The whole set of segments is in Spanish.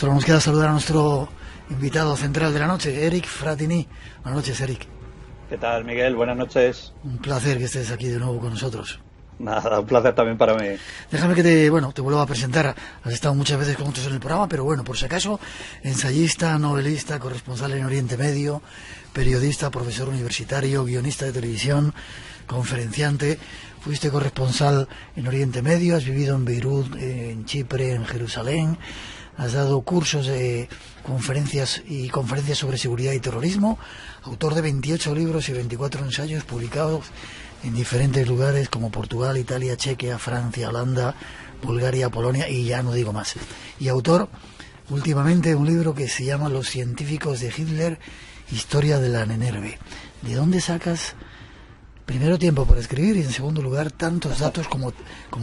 Solo nos queda saludar a nuestro invitado central de la noche, Eric Fratini. Buenas noches, Eric. ¿Qué tal, Miguel? Buenas noches. Un placer que estés aquí de nuevo con nosotros. Nada, un placer también para mí. Déjame que te vuelva a presentar. Has estado muchas veces con nosotros en el programa, pero bueno, por si acaso, ensayista, novelista, corresponsal en Oriente Medio, periodista, profesor universitario, guionista de televisión, conferenciante. Fuiste corresponsal en Oriente Medio, has vivido en Beirut, en Chipre, en Jerusalén. Has dado cursos de conferencias sobre seguridad y terrorismo. Autor de 28 libros y 24 ensayos publicados en diferentes lugares como Portugal, Italia, Chequia, Francia, Holanda, Bulgaria, Polonia y ya no digo más. Y autor últimamente de un libro que se llama Los científicos de Hitler, historia de la Nenerve. ¿De dónde sacas, primero, tiempo para escribir y en segundo lugar tantos datos como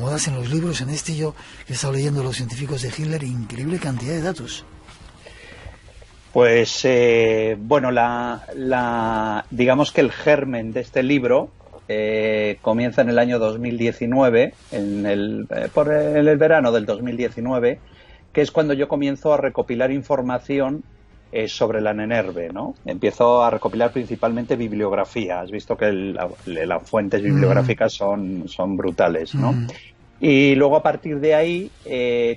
das en los libros? En este yo he estado leyendo Los científicos de Hitler, increíble cantidad de datos. Pues bueno, digamos que el germen de este libro comienza en el año 2019, por el verano del 2019, que es cuando yo comienzo a recopilar información sobre la Nenerve, ¿no? Empiezo a recopilar principalmente bibliografía. Has visto que las fuentes bibliográficas son brutales, ¿no? Y luego a partir de ahí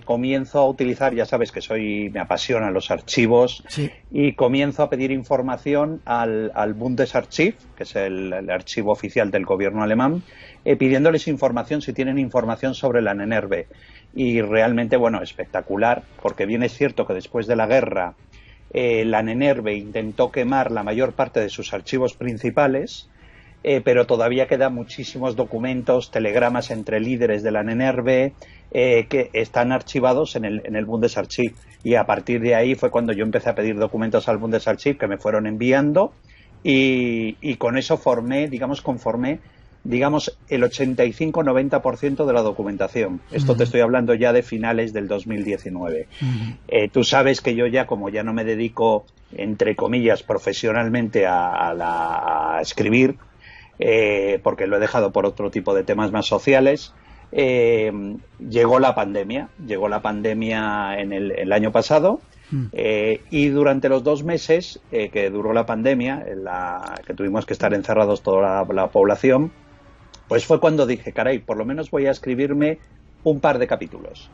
comienzo a utilizar, ya sabes que me apasionan los archivos, sí, y comienzo a pedir información al Bundesarchiv, que es el archivo oficial del gobierno alemán, pidiéndoles información si tienen información sobre la Nenerve. Y realmente, bueno, espectacular, porque bien es cierto que después de la guerra la Nenerve intentó quemar la mayor parte de sus archivos principales, pero todavía quedan muchísimos documentos, telegramas entre líderes de la Nenerve que están archivados en el Bundesarchiv. Y a partir de ahí fue cuando yo empecé a pedir documentos al Bundesarchiv que me fueron enviando y con eso conformé el 85-90% de la documentación. Esto te estoy hablando ya de finales del 2019. Tú sabes que yo como ya no me dedico, entre comillas, profesionalmente a escribir, porque lo he dejado por otro tipo de temas más sociales, llegó la pandemia en el año pasado. Y durante los 2 meses que duró la pandemia, que tuvimos que estar encerrados toda la población, pues fue cuando dije, caray, por lo menos voy a escribirme un par de capítulos.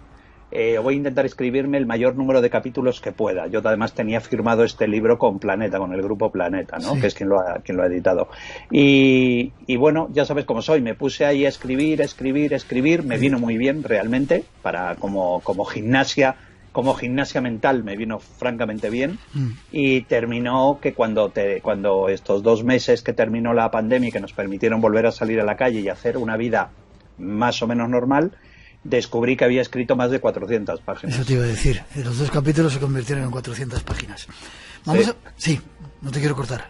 Voy a intentar escribirme el mayor número de capítulos que pueda. Yo además tenía firmado este libro con Planeta, con el grupo Planeta, ¿no? Sí. Que es quien lo ha editado. Y bueno, ya sabes cómo soy, me puse ahí a escribir, me vino muy bien realmente, como gimnasia mental me vino francamente bien. Y terminó que cuando estos 2 meses que terminó la pandemia y que nos permitieron volver a salir a la calle y hacer una vida más o menos normal, descubrí que había escrito más de 400 páginas. Eso te iba a decir, los 2 capítulos se convirtieron en 400 páginas. Sí, no te quiero cortar.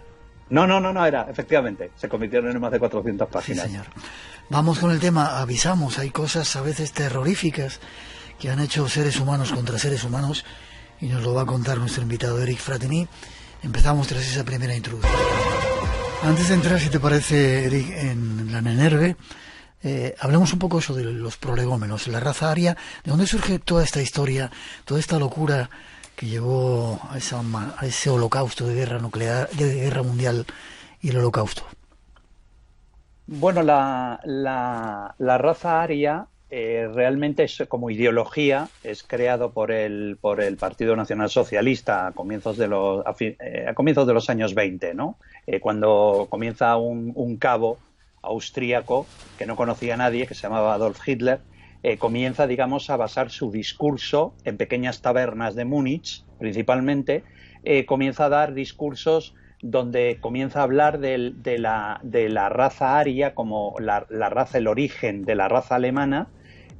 No, efectivamente, se convirtieron en más de 400 páginas. Sí, señor. Vamos con el tema, avisamos, hay cosas a veces terroríficas que han hecho seres humanos contra seres humanos, y nos lo va a contar nuestro invitado Eric Fratini. Empezamos tras esa primera introducción. Antes de entrar, si te parece, Eric, en la Nenerve, hablemos un poco sobre los prolegómenos, la raza aria. ¿De dónde surge toda esta historia, toda esta locura que llevó a ese holocausto de guerra nuclear, de guerra mundial y el holocausto? Bueno, la raza aria realmente es, como ideología, es creado por el Partido Nacional Socialista a comienzos de los años 20, ¿no? Cuando comienza un cabo austríaco que no conocía a nadie, que se llamaba Adolf Hitler, comienza, digamos, a basar su discurso en pequeñas tabernas de Múnich, principalmente, comienza a dar discursos donde comienza a hablar de la raza aria como la raza, el origen de la raza alemana,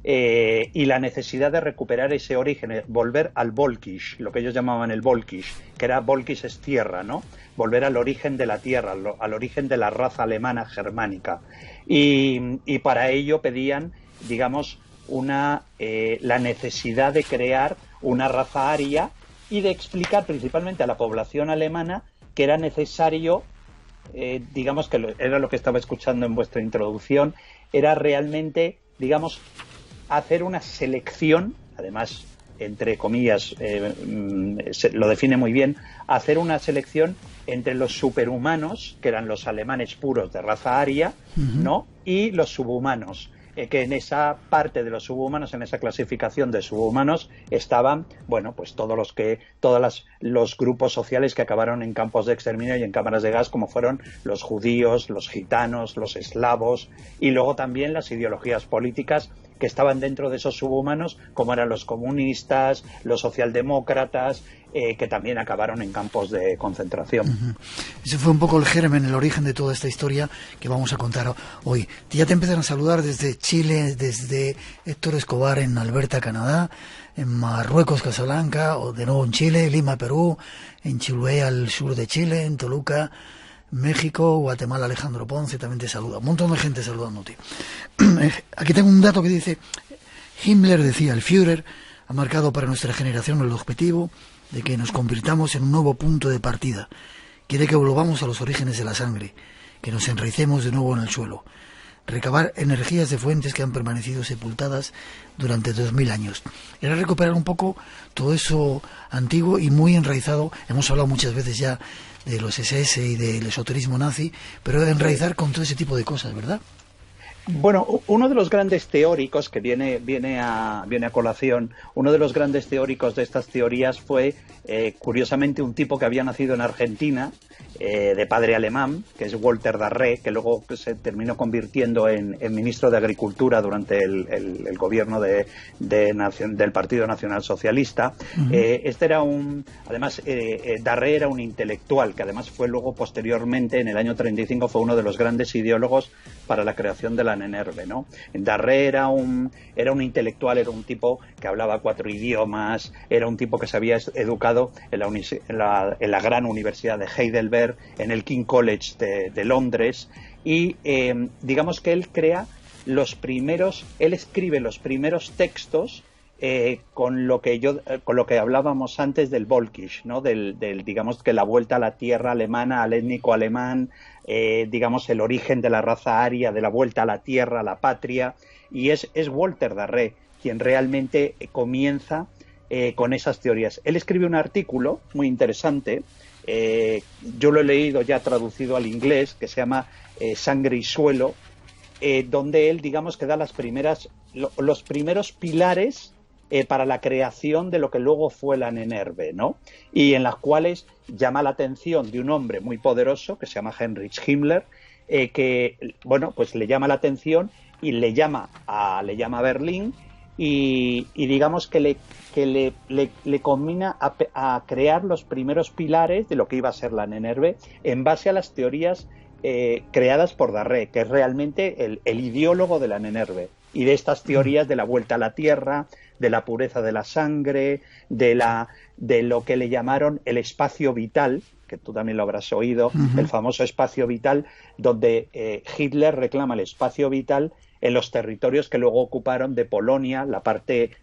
y la necesidad de recuperar ese origen, volver al Volkisch, lo que ellos llamaban el Volkisch, que era Volkisch es tierra, ¿no? Volver al origen de la tierra, al origen de la raza alemana germánica. Y para ello pedían, digamos, la necesidad de crear una raza aria y de explicar principalmente a la población alemana que era necesario, digamos que era lo que estaba escuchando en vuestra introducción, era realmente, digamos, hacer una selección, además entre comillas, lo define muy bien, hacer una selección entre los superhumanos, que eran los alemanes puros de raza aria, ¿no? Y los subhumanos, que en esa parte de los subhumanos, en esa clasificación de subhumanos, estaban, bueno, pues los grupos sociales que acabaron en campos de exterminio y en cámaras de gas, como fueron los judíos, los gitanos, los eslavos, y luego también las ideologías políticas que estaban dentro de esos subhumanos, como eran los comunistas, los socialdemócratas, que también acabaron en campos de concentración. Ese fue un poco el germen, el origen de toda esta historia que vamos a contar hoy. Ya te empiezan a saludar desde Chile, desde Héctor Escobar en Alberta, Canadá, en Marruecos, Casablanca, o de nuevo en Chile, Lima, Perú, en Chiloé, al sur de Chile, en Toluca, México, Guatemala, Alejandro Ponce también te saluda. Un montón de gente saludándote. Aquí tengo un dato que dice: Himmler decía, el Führer ha marcado para nuestra generación el objetivo de que nos convirtamos en un nuevo punto de partida. Quiere que volvamos a los orígenes de la sangre, que nos enraicemos de nuevo en el suelo, recabar energías de fuentes que han permanecido sepultadas durante 2000 años. Era recuperar un poco todo eso antiguo y muy enraizado. Hemos hablado muchas veces ya de los SS y del esoterismo nazi, pero enraizar con todo ese tipo de cosas, ¿verdad? Bueno, uno de los grandes teóricos que viene a colación, uno de los grandes teóricos de estas teorías fue, curiosamente, un tipo que había nacido en Argentina, de padre alemán, que es Walter Darré, que luego se terminó convirtiendo en ministro de Agricultura durante el gobierno del Partido Nacional Socialista. Este era además, Darré era un intelectual, que además fue luego, posteriormente, en el año 35, fue uno de los grandes ideólogos para la creación de la NENERVE, ¿no? Darré era un intelectual, era un tipo que hablaba 4 idiomas, era un tipo que se había educado en la gran universidad de Heidelberg, en el King College de Londres, y digamos que él escribe los primeros textos con lo que hablábamos antes del Völkisch, ¿no? Digamos que la vuelta a la tierra alemana, al étnico alemán, digamos el origen de la raza aria, de la vuelta a la tierra, a la patria, y es Walter Darré quien realmente comienza con esas teorías. Él escribe un artículo muy interesante, yo lo he leído ya traducido al inglés, que se llama Sangre y Suelo, donde él, digamos, que da los primeros pilares para la creación de lo que luego fue la NENERVE, ¿no? Y en las cuales llama la atención de un hombre muy poderoso que se llama Heinrich Himmler, que, bueno, pues le llama la atención y le llama a Berlín y digamos que le combina a crear los primeros pilares de lo que iba a ser la NENERVE en base a las teorías creadas por Darré, que es realmente el ideólogo de la NENERVE, y de estas teorías de la vuelta a la tierra, de la pureza de la sangre, de lo que le llamaron el espacio vital, que tú también lo habrás oído, el famoso espacio vital, donde Hitler reclama el espacio vital en los territorios que luego ocuparon de Polonia, la parte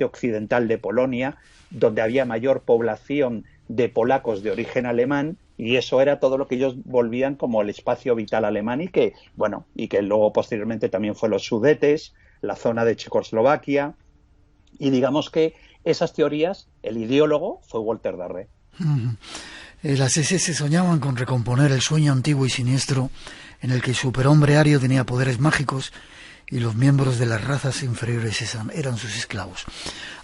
occidental de Polonia, donde había mayor población de polacos de origen alemán, y eso era todo lo que ellos volvían como el espacio vital alemán, y que luego posteriormente también fue los Sudetes, la zona de Checoslovaquia, y digamos que esas teorías, el ideólogo fue Walter Darré. Las SS soñaban con recomponer el sueño antiguo y siniestro en el que el superhombre ario tenía poderes mágicos y los miembros de las razas inferiores eran sus esclavos.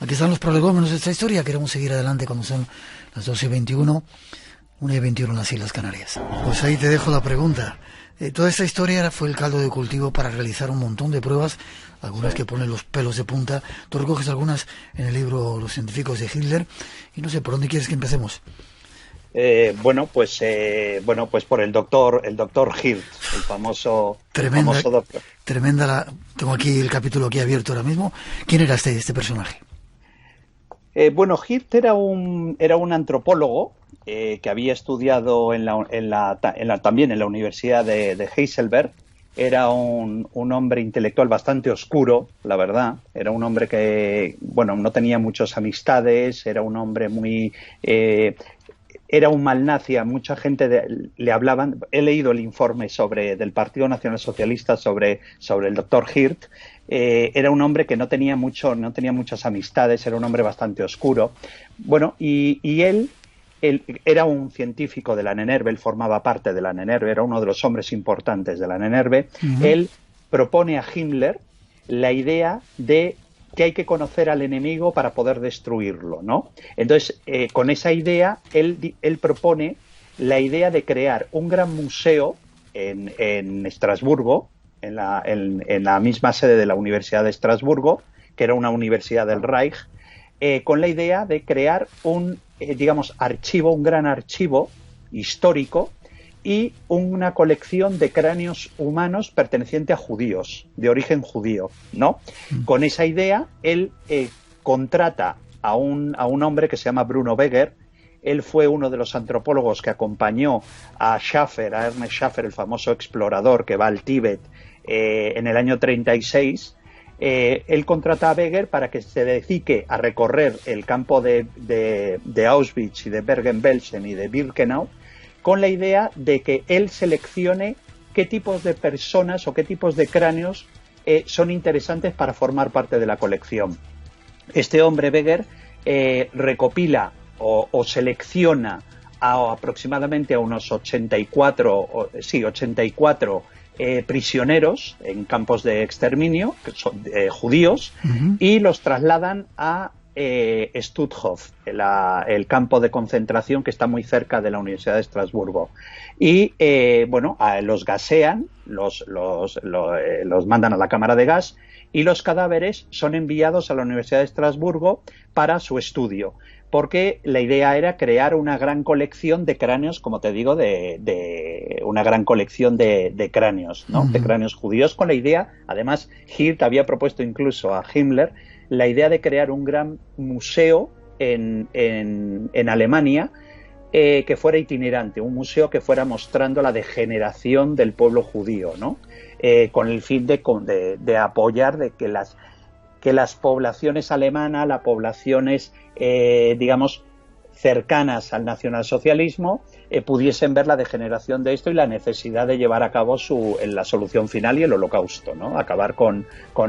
Aquí están los prolegómenos de esta historia. Queremos seguir adelante cuando son las 12:21, 1:21 en las Islas Canarias. Pues ahí te dejo la pregunta. Toda esta historia fue el caldo de cultivo para realizar un montón de pruebas, algunas que ponen los pelos de punta. Tú recoges algunas en el libro Los científicos de Hitler, y no sé, ¿por dónde quieres que empecemos? Pues por el doctor Hirt, el famoso doctor. Tremenda tengo aquí el capítulo aquí abierto ahora mismo. ¿Quién era este personaje? Hirt era un antropólogo que había estudiado también en la Universidad de Heidelberg. Era un hombre intelectual bastante oscuro, la verdad. Era un hombre que, no tenía muchas amistades, era un hombre muy... era un malnazi, a mucha gente le hablaban. He leído el informe del Partido Nacional Socialista sobre el doctor Hirt, era un hombre que no tenía muchas amistades, era un hombre bastante oscuro. Bueno, y él era un científico de la NENERVE, él formaba parte de la NENERVE, era uno de los hombres importantes de la NENERVE. Él propone a Himmler la idea de que hay que conocer al enemigo para poder destruirlo, ¿no? Entonces, con esa idea, él propone la idea de crear un gran museo en Estrasburgo, en la misma sede de la Universidad de Estrasburgo, que era una universidad del Reich, con la idea de crear un gran archivo histórico y una colección de cráneos humanos perteneciente a judíos, de origen judío, ¿no? Con esa idea, él contrata a un hombre que se llama Bruno Beger. Él fue uno de los antropólogos que acompañó a Ernest Schaffer, el famoso explorador que va al Tíbet en el año 36. Él contrata a Beger para que se dedique a recorrer el campo de Auschwitz y de Bergen-Belsen y de Birkenau, con la idea de que él seleccione qué tipos de personas o qué tipos de cráneos son interesantes para formar parte de la colección. Este hombre, Beger, recopila o selecciona aproximadamente a unos 84 prisioneros en campos de exterminio, que son judíos, y los trasladan a Stutthof, el campo de concentración que está muy cerca de la Universidad de Estrasburgo. Y los gasean, los mandan a la cámara de gas, y los cadáveres son enviados a la Universidad de Estrasburgo para su estudio, porque la idea era crear una gran colección de cráneos, como te digo, una gran colección de cráneos, ¿no? De cráneos judíos, con la idea, además, Hirt había propuesto incluso a Himmler la idea de crear un gran museo en Alemania que fuera itinerante, un museo que fuera mostrando la degeneración del pueblo judío, ¿no? Con el fin de apoyar de que las poblaciones alemanas, las poblaciones, cercanas al nacionalsocialismo, pudiesen ver la degeneración de esto y la necesidad de llevar a cabo la solución final y el holocausto, ¿no? Acabar con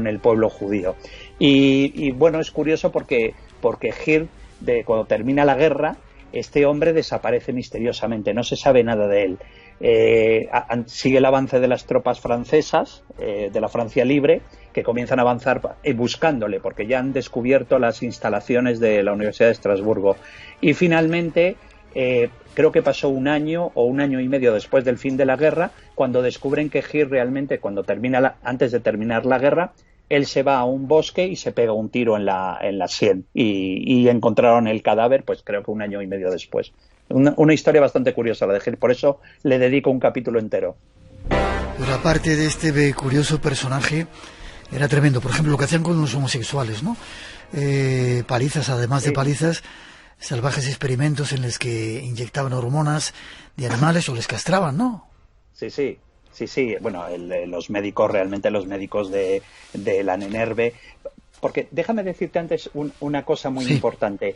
el pueblo judío. Y bueno, es curioso porque Hirt, cuando termina la guerra, este hombre desaparece misteriosamente, no se sabe nada de él. Sigue el avance de las tropas francesas, de la Francia libre, que comienzan a avanzar buscándole, porque ya han descubierto las instalaciones de la Universidad de Estrasburgo. Y finalmente, creo que pasó un año o un año y medio después del fin de la guerra, cuando descubren que Hirt realmente, antes de terminar la guerra, él se va a un bosque y se pega un tiro en la sien, y encontraron el cadáver, pues creo que un año y medio después. Una historia bastante curiosa la de Hirt, por eso le dedico un capítulo entero. Pero aparte de este curioso personaje, era tremendo. Por ejemplo, lo que hacían con los homosexuales, ¿no? Palizas, además de palizas, salvajes experimentos en los que inyectaban hormonas de animales o les castraban, ¿no? Sí. Bueno, los médicos de la NENERVE, porque déjame decirte antes una cosa muy importante.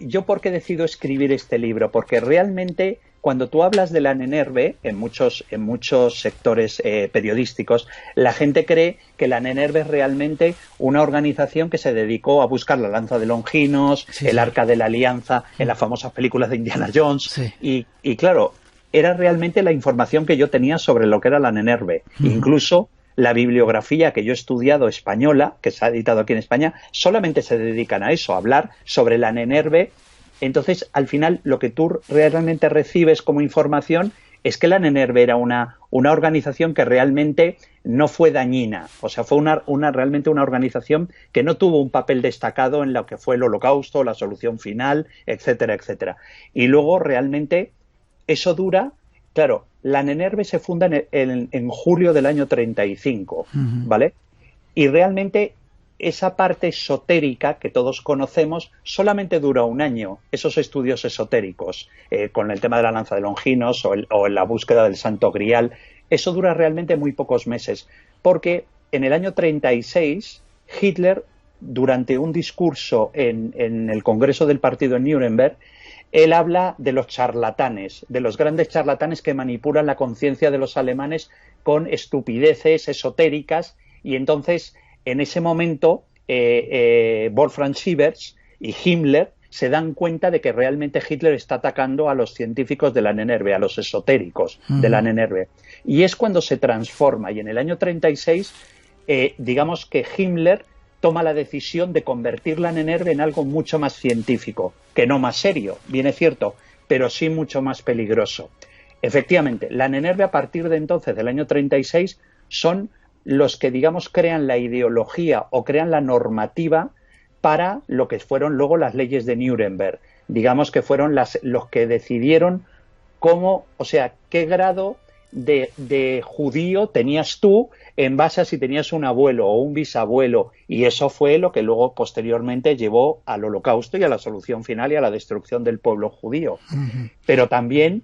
¿Yo por qué decido escribir este libro? Porque realmente, cuando tú hablas de la NENERVE, en muchos sectores periodísticos, la gente cree que la NENERVE es realmente una organización que se dedicó a buscar la lanza de Longinos, el Arca de la Alianza, en las famosas películas de Indiana Jones. Sí. Y claro, era realmente la información que yo tenía sobre lo que era la NENERVE. Incluso la bibliografía que yo he estudiado española, que se ha editado aquí en España, solamente se dedican a eso, a hablar sobre la NENERVE. Entonces, al final, lo que tú realmente recibes como información es que la NENERVE era una organización que realmente no fue dañina. O sea, fue realmente una organización que no tuvo un papel destacado en lo que fue el Holocausto, la solución final, etcétera, etcétera. Y luego, realmente, eso dura. Claro, la NENERVE se funda en julio del año 35, ¿vale? Y realmente esa parte esotérica que todos conocemos solamente dura un año, esos estudios esotéricos, con el tema de la lanza de Longinos o la búsqueda del Santo Grial. Eso dura realmente muy pocos meses, porque en el año 36 Hitler, durante un discurso en el Congreso del Partido en Nuremberg, él habla de los charlatanes, de los grandes charlatanes que manipulan la conciencia de los alemanes con estupideces esotéricas, Y entonces, en ese momento, Wolfgang Sievers y Himmler se dan cuenta de que realmente Hitler está atacando a los científicos de la NNRV, a los esotéricos de la NNRV. Y es cuando se transforma, y en el año 36, digamos que Himmler toma la decisión de convertir la NNRV en algo mucho más científico, que no más serio, bien es cierto, pero sí mucho más peligroso. Efectivamente, la NNRV a partir de entonces, del año 36, son los que, digamos, crean la ideología o crean la normativa para lo que fueron luego las leyes de Nuremberg. Digamos que fueron los que decidieron cómo, o sea, qué grado de judío tenías tú en base a si tenías un abuelo o un bisabuelo, y eso fue lo que luego posteriormente llevó al Holocausto y a la solución final y a la destrucción del pueblo judío. Pero también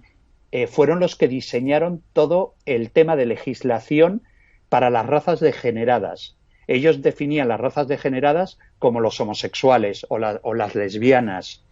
fueron los que diseñaron todo el tema de legislación para las razas degeneradas. Ellos definían las razas degeneradas como los homosexuales o las lesbianas.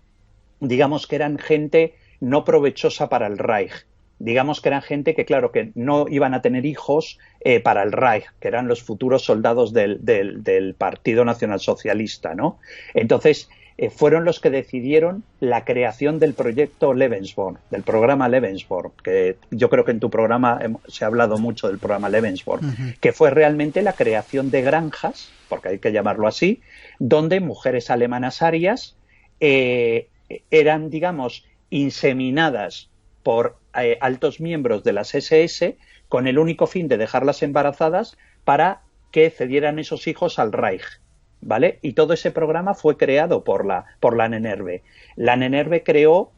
Digamos que eran gente no provechosa para el Reich. Digamos que eran gente que, claro, que no iban a tener hijos para el Reich, que eran los futuros soldados del Partido Nacionalsocialista, ¿no? Entonces, fueron los que decidieron la creación del proyecto Lebensborn, del programa Lebensborn, que yo creo que en tu programa se ha hablado mucho del programa Lebensborn, que fue realmente la creación de granjas, porque hay que llamarlo así, donde mujeres alemanas arias eran, digamos, inseminadas por altos miembros de las SS con el único fin de dejarlas embarazadas para que cedieran esos hijos al Reich, ¿vale? Y todo ese programa fue creado por la NNRV. La NNRV creó,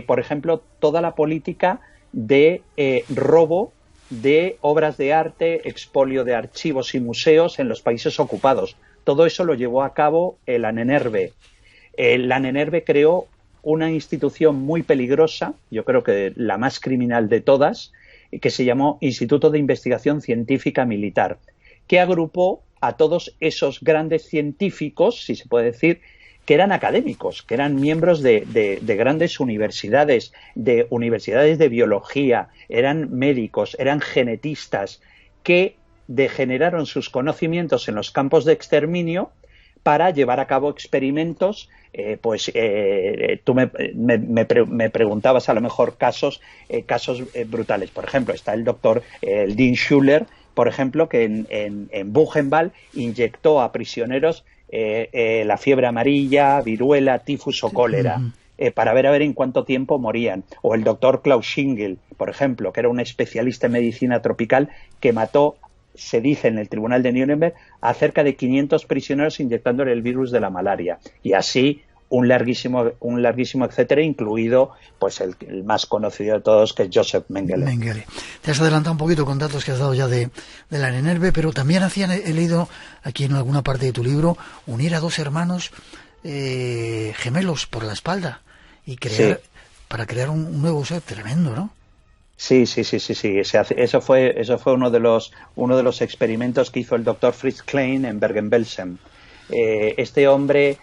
por ejemplo, toda la política de robo de obras de arte, expolio de archivos y museos en los países ocupados. Todo eso lo llevó a cabo la NNRV. La NNRV creó una institución muy peligrosa, yo creo que la más criminal de todas, que se llamó Instituto de Investigación Científica Militar, que agrupó a todos esos grandes científicos, si se puede decir, que eran académicos, que eran miembros de grandes universidades de biología, eran médicos, eran genetistas, que degeneraron sus conocimientos en los campos de exterminio para llevar a cabo experimentos. Tú me preguntabas a lo mejor casos brutales. Por ejemplo, está el doctor Dean Schuller, por ejemplo, que en Buchenwald inyectó a prisioneros la fiebre amarilla, viruela, tifus o cólera, para ver en cuánto tiempo morían. O el doctor Klaus Schingel, por ejemplo, que era un especialista en medicina tropical que mató, se dice en el tribunal de Nuremberg, a cerca de 500 prisioneros inyectándole el virus de la malaria. Y así un larguísimo etcétera, incluido pues el más conocido de todos, que es Joseph Mengele. Te has adelantado un poquito con datos que has dado ya de la NNRV, pero también he leído aquí en alguna parte de tu libro, unir a dos hermanos gemelos por la espalda y para crear un nuevo ser tremendo, ¿no? Sí. Eso fue uno de los experimentos que hizo el doctor Fritz Klein en Bergen-Belsen. Este hombre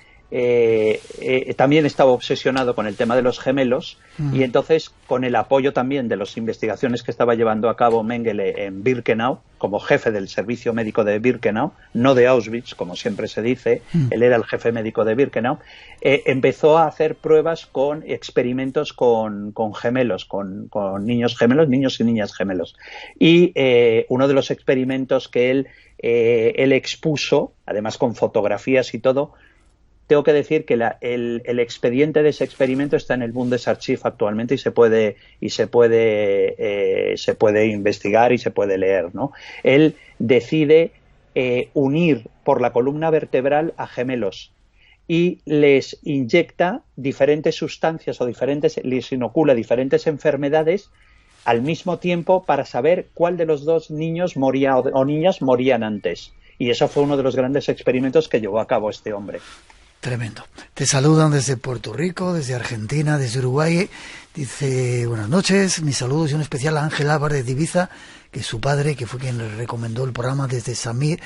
también estaba obsesionado con el tema de los gemelos y entonces, con el apoyo también de las investigaciones que estaba llevando a cabo Mengele en Birkenau, como jefe del servicio médico de Birkenau, no de Auschwitz, como siempre se dice, él era el jefe médico de Birkenau, empezó a hacer pruebas con experimentos con gemelos, con niños gemelos, niños y niñas gemelos. Y uno de los experimentos que él expuso, además con fotografías y todo, tengo que decir que el expediente de ese experimento está en el Bundesarchiv actualmente y se puede investigar y se puede leer, ¿no? Él decide unir por la columna vertebral a gemelos y les inyecta diferentes sustancias les inocula diferentes enfermedades al mismo tiempo para saber cuál de los dos niños moría o niñas morían antes. Y eso fue uno de los grandes experimentos que llevó a cabo este hombre. Tremendo. Te saludan desde Puerto Rico, desde Argentina, desde Uruguay. Dice, buenas noches, mis saludos y un especial a Ángel Álvarez de Ibiza, que es su padre, que fue quien le recomendó el programa desde Samir,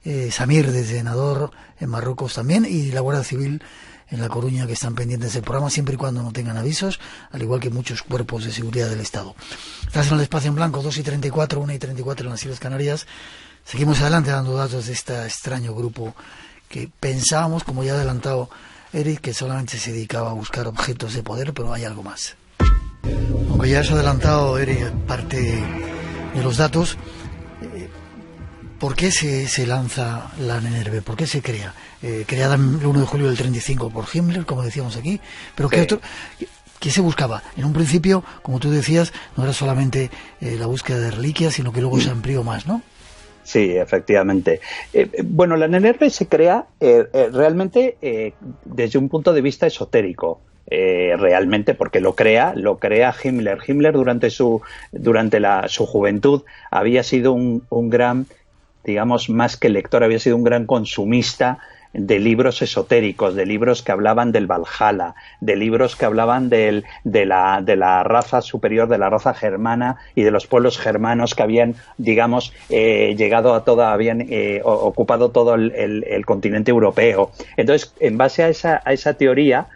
desde Nador, en Marruecos también, y la Guardia Civil en La Coruña, que están pendientes del programa siempre y cuando no tengan avisos, al igual que muchos cuerpos de seguridad del Estado. Estás en el espacio en blanco, 2:34, 1:34 en las Islas Canarias. Seguimos adelante dando datos de este extraño grupo que pensábamos, como ya ha adelantado Eric, que solamente se dedicaba a buscar objetos de poder, pero hay algo más. Aunque ya has adelantado, Eric, parte de los datos, ¿por qué se lanza la NENERVE? ¿Por qué se crea? Creada el 1 de julio del 35 por Himmler, como decíamos aquí, pero ¿qué otro? ¿Qué se buscaba? En un principio, como tú decías, no era solamente la búsqueda de reliquias, sino que luego se amplió más, ¿no? Sí, efectivamente. Bueno, la NENERVE se crea realmente desde un punto de vista esotérico. Realmente, porque lo crea Himmler. Himmler durante su juventud había sido un gran, digamos, más que lector, había sido un gran consumista de libros esotéricos, de libros que hablaban del Valhalla, de libros que hablaban de la raza superior, de la raza germana y de los pueblos germanos que habían, digamos, habían ocupado todo el continente europeo. Entonces, en base a esa teoría,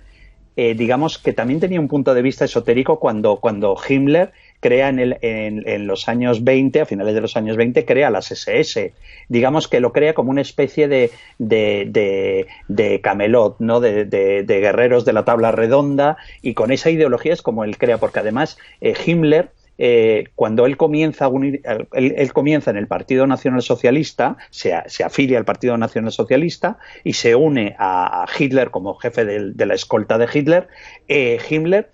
digamos que también tenía un punto de vista esotérico cuando Himmler crea en los años 20, a finales de los años 20, crea las SS. Digamos que lo crea como una especie de Camelot, ¿no? De guerreros de la tabla redonda, y con esa ideología es como él crea, porque además Himmler, cuando él comienza en el Partido Nacional Socialista, se afilia al Partido Nacional Socialista y se une a Hitler como jefe de la escolta de Hitler. Himmler,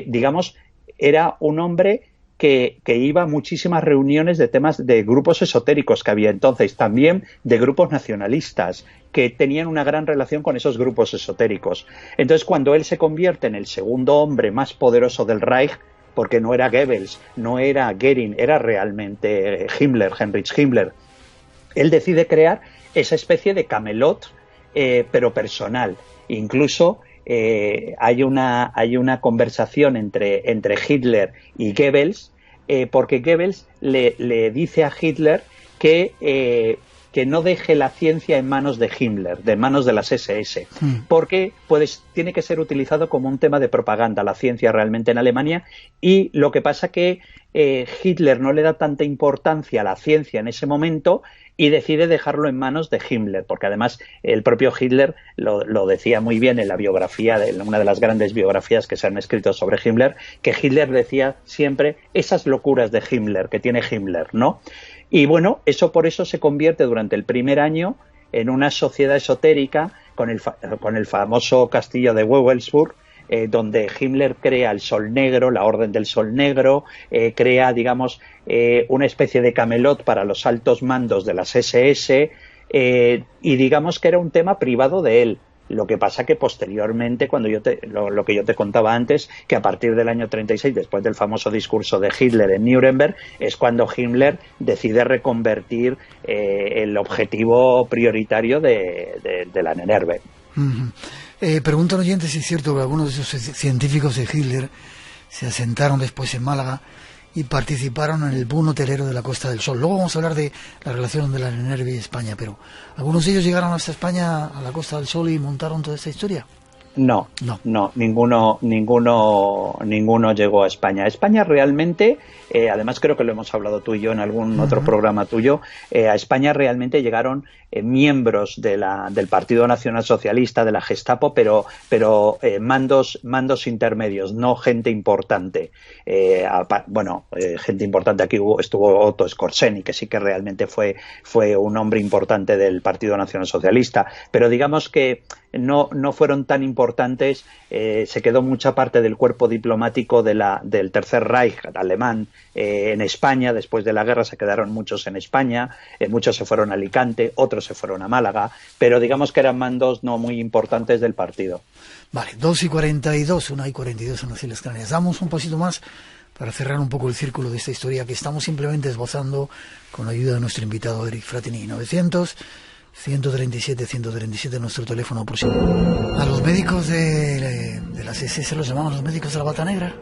digamos, era un hombre que iba a muchísimas reuniones de temas de grupos esotéricos que había entonces, también de grupos nacionalistas que tenían una gran relación con esos grupos esotéricos. Entonces, cuando él se convierte en el segundo hombre más poderoso del Reich, porque no era Goebbels, no era Göring, era realmente Himmler, Heinrich Himmler, él decide crear esa especie de Camelot, pero personal. Incluso hay una conversación entre Hitler y Goebbels, porque Goebbels le dice a Hitler que no deje la ciencia en manos de Himmler, de manos de las SS, porque tiene que ser utilizado como un tema de propaganda, la ciencia realmente en Alemania, y lo que pasa que Hitler no le da tanta importancia a la ciencia en ese momento y decide dejarlo en manos de Himmler, porque además el propio Hitler lo decía muy bien en la biografía, en una de las grandes biografías que se han escrito sobre Himmler, que Hitler decía siempre esas locuras de Himmler, que tiene Himmler, ¿no? Y bueno, por eso se convierte durante el primer año en una sociedad esotérica con el famoso castillo de Wewelsburg, donde Himmler crea el Sol Negro, la Orden del Sol Negro, crea, digamos, una especie de Camelot para los altos mandos de las SS, y digamos que era un tema privado de él. Lo que pasa que posteriormente, cuando lo que yo te contaba antes, que a partir del año 36, después del famoso discurso de Hitler en Nuremberg, es cuando Himmler decide reconvertir el objetivo prioritario de la NENERVE. Preguntan oyentes si es cierto que algunos de esos científicos de Hitler se asentaron después en Málaga y participaron en el boom hotelero de la Costa del Sol. Luego vamos a hablar de la relación de la NENERVE y España, pero ¿algunos de ellos llegaron hasta España, a la Costa del Sol, y montaron toda esta historia? No, ninguno llegó a España. España realmente, además creo que lo hemos hablado tú y yo en algún otro programa tuyo, a España realmente llegaron miembros del Partido Nacional Socialista, de la Gestapo, pero mandos intermedios, no gente importante. Gente importante aquí estuvo Otto Skorzeny, que sí que realmente fue un hombre importante del Partido Nacional Socialista, pero digamos que no fueron tan importantes. Se quedó mucha parte del cuerpo diplomático del Tercer Reich alemán en España. Después de la guerra se quedaron muchos en España, muchos se fueron a Alicante, otros se fueron a Málaga, pero digamos que eran mandos no muy importantes del partido. Vale, 2:42, 1:42 en las Islas Canarias. Damos un pasito más para cerrar un poco el círculo de esta historia que estamos simplemente esbozando con la ayuda de nuestro invitado Eric Fratini. 900-137-137 nuestro teléfono por si... ¿A los médicos de las SS los llamaban los médicos de la Bata Negra?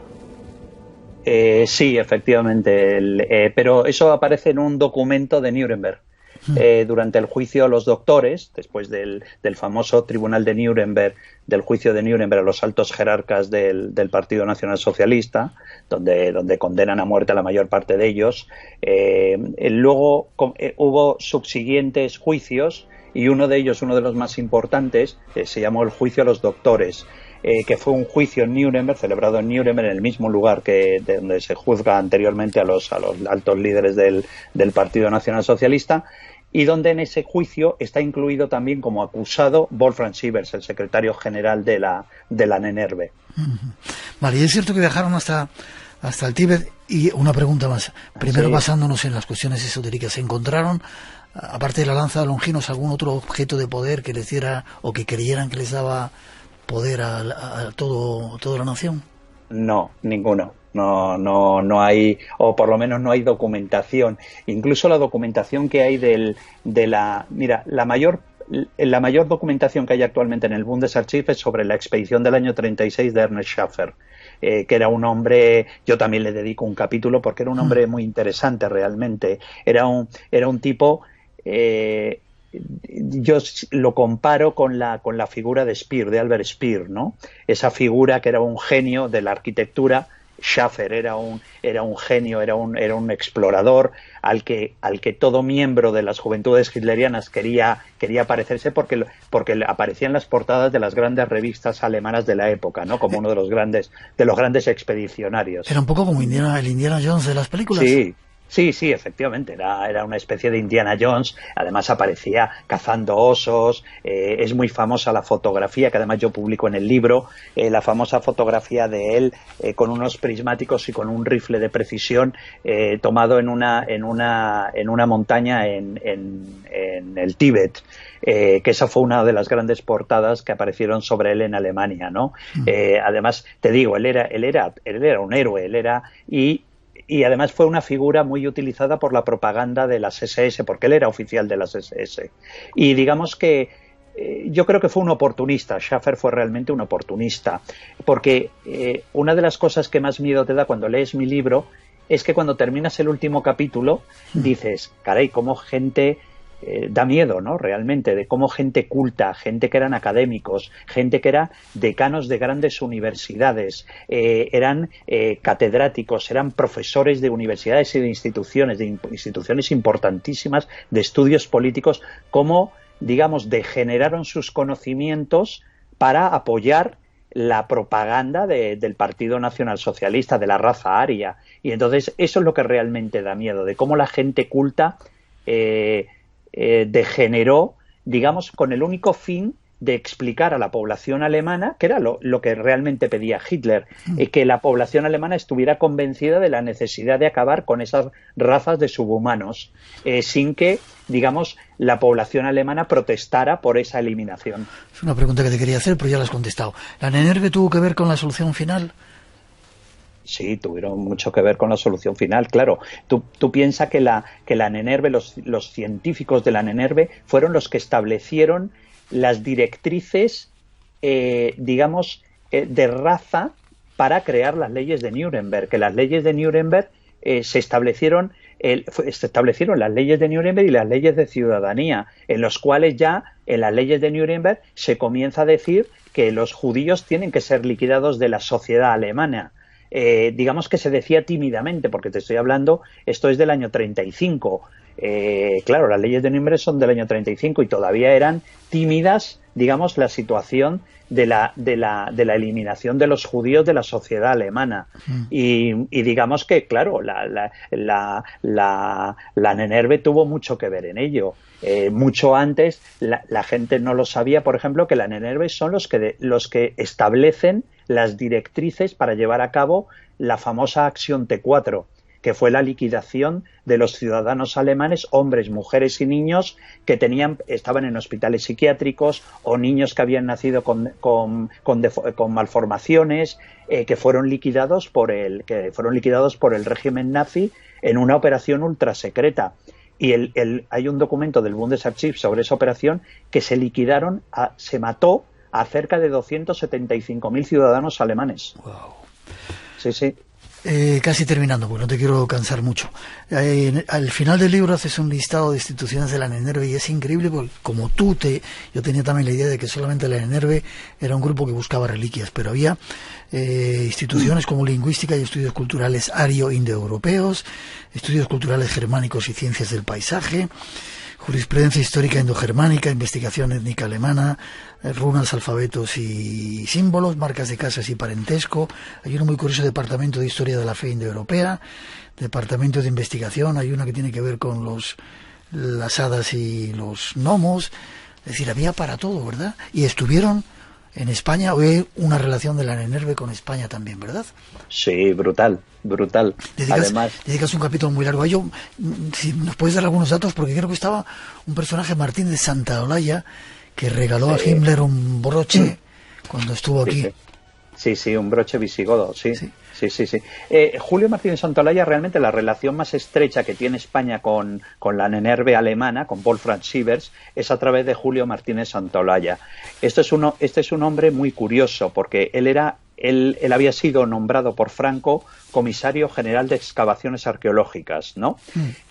Sí, efectivamente, pero eso aparece en un documento de Nuremberg. durante el juicio a los doctores, después del famoso tribunal de Nuremberg, del juicio de Nuremberg a los altos jerarcas del Partido Nacional Socialista, donde condenan a muerte a la mayor parte de ellos. Luego hubo subsiguientes juicios, y uno de ellos, uno de los más importantes, se llamó el juicio a los doctores, que fue un juicio en Nuremberg, celebrado en Nuremberg, en el mismo lugar de donde se juzga anteriormente a los altos líderes del Partido Nacional Socialista, y donde en ese juicio está incluido también como acusado Wolfgang Sievers, el secretario general de la NNRV. Vale, y es cierto que viajaron hasta el Tíbet. Y una pregunta más, primero sí, basándonos en las cuestiones esotéricas, ¿se encontraron, aparte de la lanza de Longinos, algún otro objeto de poder que les diera, o que creyeran que les daba poder a toda la nación? No, ninguno. No hay, o por lo menos no hay documentación. Incluso la documentación que hay mira, la mayor documentación que hay actualmente en el Bundesarchiv es sobre la expedición del año 36 de Ernest Schäfer, que era un hombre, yo también le dedico un capítulo porque era un hombre muy interesante realmente. Era un tipo, yo lo comparo con la figura de Speer, de Albert Speer, ¿no? Esa figura que era un genio de la arquitectura. Schäfer era un genio, era un explorador al que todo miembro de las juventudes hitlerianas quería parecerse, porque aparecía en las portadas de las grandes revistas alemanas de la época, ¿no? Como uno de los grandes expedicionarios. Era un poco como el Indiana Jones de las películas. Sí, efectivamente, era una especie de Indiana Jones. Además aparecía cazando osos. Es muy famosa la fotografía, que además yo publico en el libro, la famosa fotografía de él con unos prismáticos y con un rifle de precisión, tomado en una montaña en el Tíbet. Que esa fue una de las grandes portadas que aparecieron sobre él en Alemania, ¿no? Además, te digo, él era un héroe, y además fue una figura muy utilizada por la propaganda de las SS, porque él era oficial de las SS. Y digamos que yo creo que fue un oportunista. Schäfer fue realmente un oportunista, porque una de las cosas que más miedo te da cuando lees mi libro es que cuando terminas el último capítulo dices, caray, cómo gente... da miedo, ¿no? Realmente, de cómo gente culta, gente que eran académicos, gente que era decanos de grandes universidades, eran catedráticos, eran profesores de universidades y de instituciones importantísimas de estudios políticos, cómo, digamos, degeneraron sus conocimientos para apoyar la propaganda del Partido Nacional Socialista, de la raza aria. Y entonces eso es lo que realmente da miedo, de cómo la gente culta degeneró, digamos, con el único fin de explicar a la población alemana, que era lo que realmente pedía Hitler, que la población alemana estuviera convencida de la necesidad de acabar con esas razas de subhumanos, sin que, digamos, la población alemana protestara por esa eliminación. Es una pregunta que te quería hacer, pero ya la has contestado. ¿La NNRV tuvo que ver con la solución final? Sí, tuvieron mucho que ver con la solución final, claro. Tú piensas que la NNRV, los científicos de la NNRV fueron los que establecieron las directrices, digamos, de raza para crear las leyes de Nuremberg. Que las leyes de Nuremberg se establecieron las leyes de Nuremberg y las leyes de ciudadanía, en los cuales ya en las leyes de Nuremberg se comienza a decir que los judíos tienen que ser liquidados de la sociedad alemana. Digamos que se decía tímidamente, porque te estoy hablando, esto es del año 35. Claro, las leyes de Nuremberg son del año 35 y todavía eran tímidas, digamos, la situación de la eliminación de los judíos de la sociedad alemana. Y digamos que, claro, la NNRV tuvo mucho que ver en ello. Mucho antes, la gente no lo sabía, por ejemplo, que la NNRV son los que establecen las directrices para llevar a cabo la famosa Acción T4, que fue la liquidación de los ciudadanos alemanes, hombres, mujeres y niños que estaban en hospitales psiquiátricos, o niños que habían nacido con malformaciones, que fueron liquidados por el régimen nazi en una operación ultrasecreta. Y hay un documento del Bundesarchiv sobre esa operación, que se mató a cerca de 275.000 ciudadanos alemanes. Wow. Sí. Casi terminando, porque no te quiero cansar mucho. Al final del libro haces un listado de instituciones de la NENERVE y es increíble porque, como yo tenía también la idea de que solamente la NENERVE era un grupo que buscaba reliquias, pero había instituciones como lingüística y estudios culturales ario-indoeuropeos, estudios culturales germánicos y ciencias del paisaje, jurisprudencia histórica indogermánica, investigación étnica alemana, runas, alfabetos y símbolos, marcas de casas y parentesco. Hay uno muy curioso, departamento de historia de la fe indoeuropea, departamento de investigación, hay una que tiene que ver con las hadas y los gnomos. Es decir, había para todo, ¿verdad? Y estuvieron en España, o una relación de la NENERVE con España también, ¿verdad? Sí, brutal. Dedicas un capítulo muy largo a ello. Si nos puedes dar algunos datos, porque creo que estaba un personaje, Martín de Santaolalla, que regaló a Himmler un broche cuando estuvo aquí. Sí, un broche visigodo, sí. Julio Martín de Santaolalla, realmente la relación más estrecha que tiene España con la NENERVE alemana, con Wolfram Sievers, es a través de Julio Martínez Santaolalla. Este es un hombre muy curioso, porque él había sido nombrado por Franco comisario general de excavaciones arqueológicas, ¿no?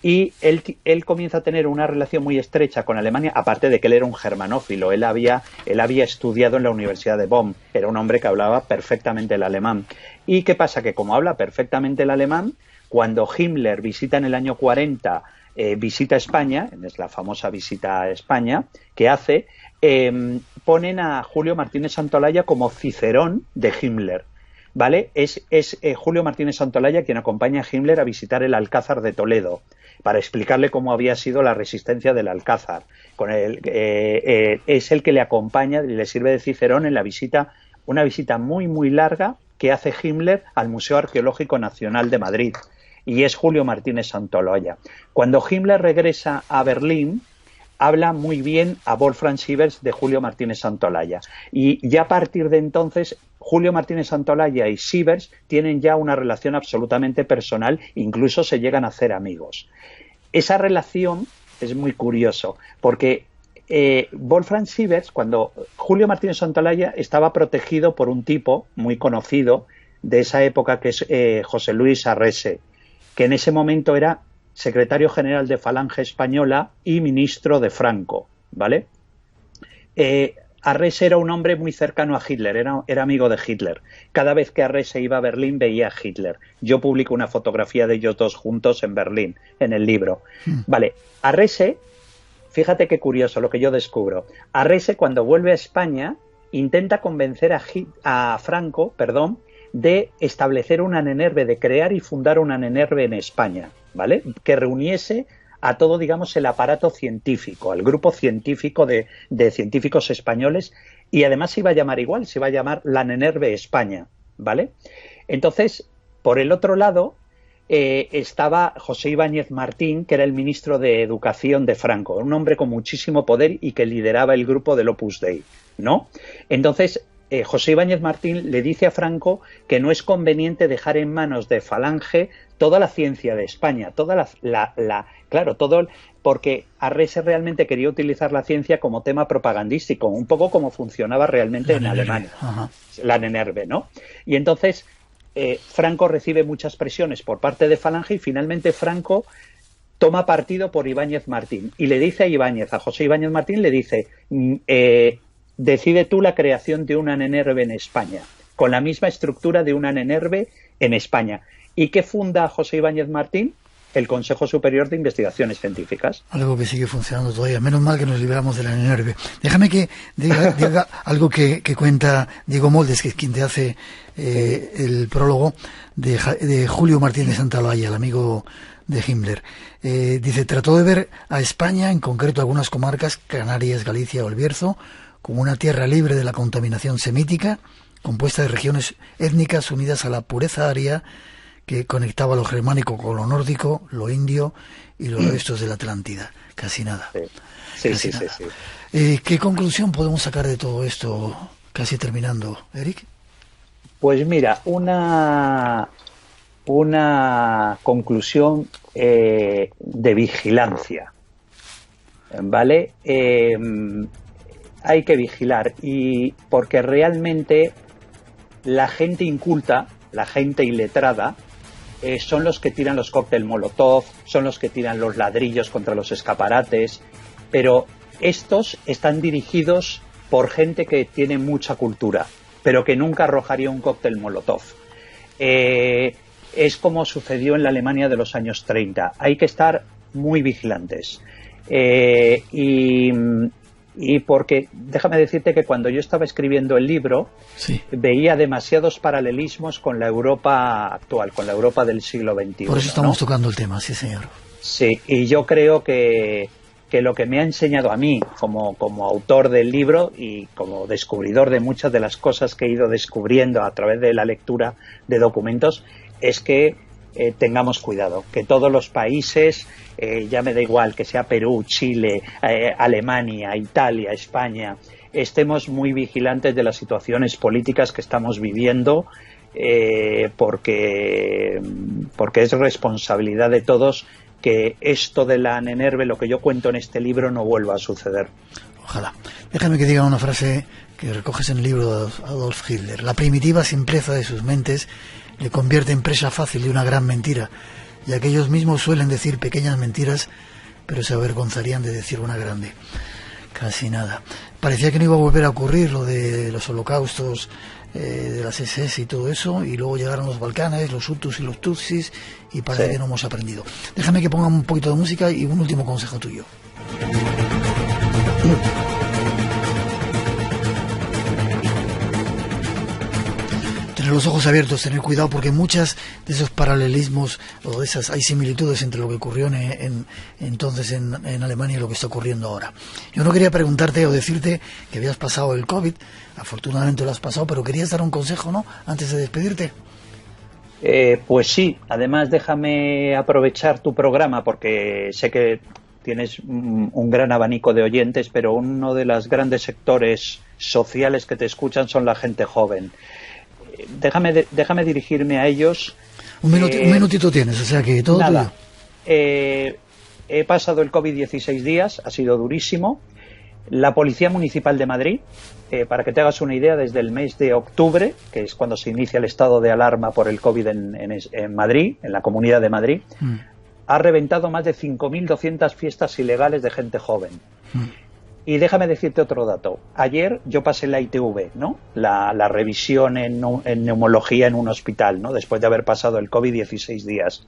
Y él comienza a tener una relación muy estrecha con Alemania, aparte de que él era un germanófilo. Él había estudiado en la Universidad de Bonn, era un hombre que hablaba perfectamente el alemán. ¿Y qué pasa? Que como habla perfectamente el alemán, cuando Himmler visita en el año 40, visita España, es la famosa visita a España que hace, ponen a Julio Martínez Santaolalla como Cicerón de Himmler, ¿vale? Es Julio Martínez Santaolalla quien acompaña a Himmler a visitar el Alcázar de Toledo, para explicarle cómo había sido la resistencia del Alcázar. Es el que le acompaña y le sirve de Cicerón en la visita, una visita muy, muy larga que hace Himmler al Museo Arqueológico Nacional de Madrid. Y es Julio Martínez Santaolalla. Cuando Himmler regresa a Berlín, habla muy bien a Wolfram Sievers de Julio Martínez Santaolalla. Y ya a partir de entonces, Julio Martínez Santaolalla y Sievers tienen ya una relación absolutamente personal, incluso se llegan a hacer amigos. Esa relación es muy curioso, porque Wolfram Sievers, cuando Julio Martínez Santaolalla estaba protegido por un tipo muy conocido de esa época, que es José Luis Arrese, que en ese momento era secretario general de Falange Española y ministro de Franco, ¿vale? Arrese era un hombre muy cercano a Hitler, era amigo de Hitler. Cada vez que Arrese iba a Berlín veía a Hitler. Yo publico una fotografía de ellos dos juntos en Berlín, en el libro. Vale, Arrese, fíjate qué curioso lo que yo descubro. Arrese, cuando vuelve a España, intenta convencer a Franco, de establecer una NENERVE, de crear y fundar una NENERVE en España, ¿vale? Que reuniese a todo, digamos, el aparato científico, al grupo científico de científicos españoles, y además se iba a llamar igual, se iba a llamar la NENERVE España, ¿vale? Entonces, por el otro lado, estaba José Ibáñez Martín, que era el ministro de Educación de Franco, un hombre con muchísimo poder y que lideraba el grupo del Opus Dei, ¿no? Entonces, José Ibáñez Martín le dice a Franco que no es conveniente dejar en manos de Falange toda la ciencia de España, porque Arrese realmente quería utilizar la ciencia como tema propagandístico, un poco como funcionaba realmente en Alemania, la NENERVE, ¿no? Y entonces Franco recibe muchas presiones por parte de Falange y finalmente Franco toma partido por Ibáñez Martín y le dice a José Ibáñez Martín, le dice, decide tú la creación de una NENERVE en España, con la misma estructura de una NENERVE en España. ¿Y qué funda José Ibáñez Martín? El Consejo Superior de Investigaciones Científicas. Algo que sigue funcionando todavía. Menos mal que nos libramos de la NENERVE. Déjame que diga algo que cuenta Diego Moldes, que es quien te hace el prólogo de Julio Martínez Santaolalla, el amigo de Himmler. Dice, trató de ver a España, en concreto algunas comarcas, Canarias, Galicia o el Bierzo, como una tierra libre de la contaminación semítica, compuesta de regiones étnicas unidas a la pureza aria que conectaba lo germánico con lo nórdico, lo indio y los restos de la Atlántida. Casi nada. Sí. ¿Qué conclusión podemos sacar de todo esto, casi terminando, Eric? Pues mira, una conclusión de vigilancia, ¿vale? Hay que vigilar, y porque realmente la gente inculta, la gente iletrada, son los que tiran los cócteles Molotov, son los que tiran los ladrillos contra los escaparates, pero estos están dirigidos por gente que tiene mucha cultura, pero que nunca arrojaría un cóctel Molotov. Es como sucedió en la Alemania de los años 30. Hay que estar muy vigilantes. Y porque, déjame decirte que cuando yo estaba escribiendo el libro, sí, veía demasiados paralelismos con la Europa actual, con la Europa del siglo XXI. Por eso estamos tocando el tema, sí, señor. Sí, y yo creo que lo que me ha enseñado a mí como autor del libro y como descubridor de muchas de las cosas que he ido descubriendo a través de la lectura de documentos es que tengamos cuidado, que todos los países, ya me da igual que sea Perú, Chile, Alemania, Italia, España, estemos muy vigilantes de las situaciones políticas que estamos viviendo, porque es responsabilidad de todos que esto de la Nenerve, lo que yo cuento en este libro, no vuelva a suceder. Ojalá. Déjame que diga una frase que recoges en el libro de Adolf Hitler. La primitiva simpleza de sus mentes le convierte en presa fácil de una gran mentira, y aquellos mismos suelen decir pequeñas mentiras, pero se avergonzarían de decir una grande. Casi nada. Parecía que no iba a volver a ocurrir lo de los holocaustos, de las SS y todo eso, y luego llegaron los Balcanes, los Hutus y los Tutsis, y parece que no hemos aprendido. Déjame que ponga un poquito de música y un último consejo tuyo. Tener los ojos abiertos, tener cuidado, porque muchas de esos paralelismos o de esas hay similitudes entre lo que ocurrió entonces en Alemania y lo que está ocurriendo ahora. Yo no quería preguntarte o decirte que habías pasado el COVID, afortunadamente lo has pasado, pero querías dar un consejo, ¿no?, antes de despedirte. Pues sí, además déjame aprovechar tu programa porque sé que tienes un gran abanico de oyentes, pero uno de los grandes sectores sociales que te escuchan son la gente joven. Déjame dirigirme a ellos. Un minutito tienes, o sea que todo nada. He pasado el COVID 16 días, ha sido durísimo. La Policía Municipal de Madrid, para que te hagas una idea, desde el mes de octubre, que es cuando se inicia el estado de alarma por el COVID en Madrid, en la Comunidad de Madrid, ha reventado más de 5.200 fiestas ilegales de gente joven. Y déjame decirte otro dato. Ayer yo pasé la ITV, ¿no?, la revisión en neumología en un hospital, ¿no?, después de haber pasado el COVID 16 días.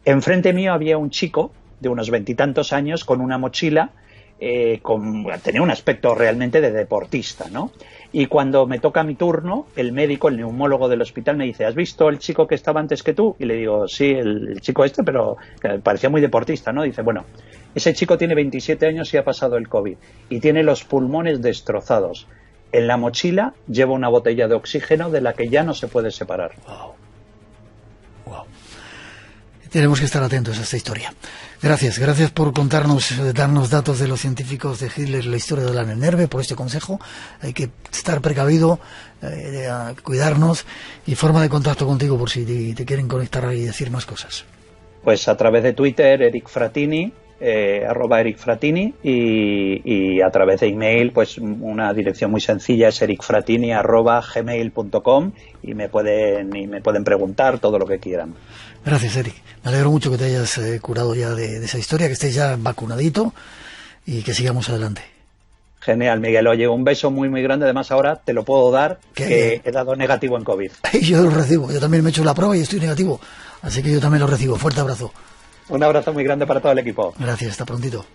Enfrente mío había un chico de unos 20 y tantos años con una mochila, tenía un aspecto realmente de deportista, ¿no? Y cuando me toca mi turno, el médico, el neumólogo del hospital me dice: ¿has visto el chico que estaba antes que tú? Y le digo: sí, el chico este, pero parecía muy deportista, ¿no? Dice: bueno, ese chico tiene 27 años y ha pasado el COVID y tiene los pulmones destrozados. En la mochila lleva una botella de oxígeno de la que ya no se puede separar. Wow. Tenemos que estar atentos a esta historia. Gracias por darnos datos de los científicos de Hitler, la historia de la Nenerve, por este consejo. Hay que estar precavido, cuidarnos, y forma de contacto contigo por si te quieren conectar y decir más cosas. Pues a través de Twitter, Eric Fratini, @ericfratini, y a través de email, pues una dirección muy sencilla es ericfratini@gmail.com, y me pueden preguntar todo lo que quieran. Gracias, Eric. Me alegro mucho que te hayas curado ya de esa historia, que estés ya vacunadito y que sigamos adelante. Genial, Miguel. Oye, un beso muy muy grande. Además, ahora te lo puedo dar, que he dado negativo en COVID. Yo lo recibo. Yo también me he hecho la prueba y estoy negativo. Así que yo también lo recibo. Fuerte abrazo. Un abrazo muy grande para todo el equipo. Gracias, hasta prontito.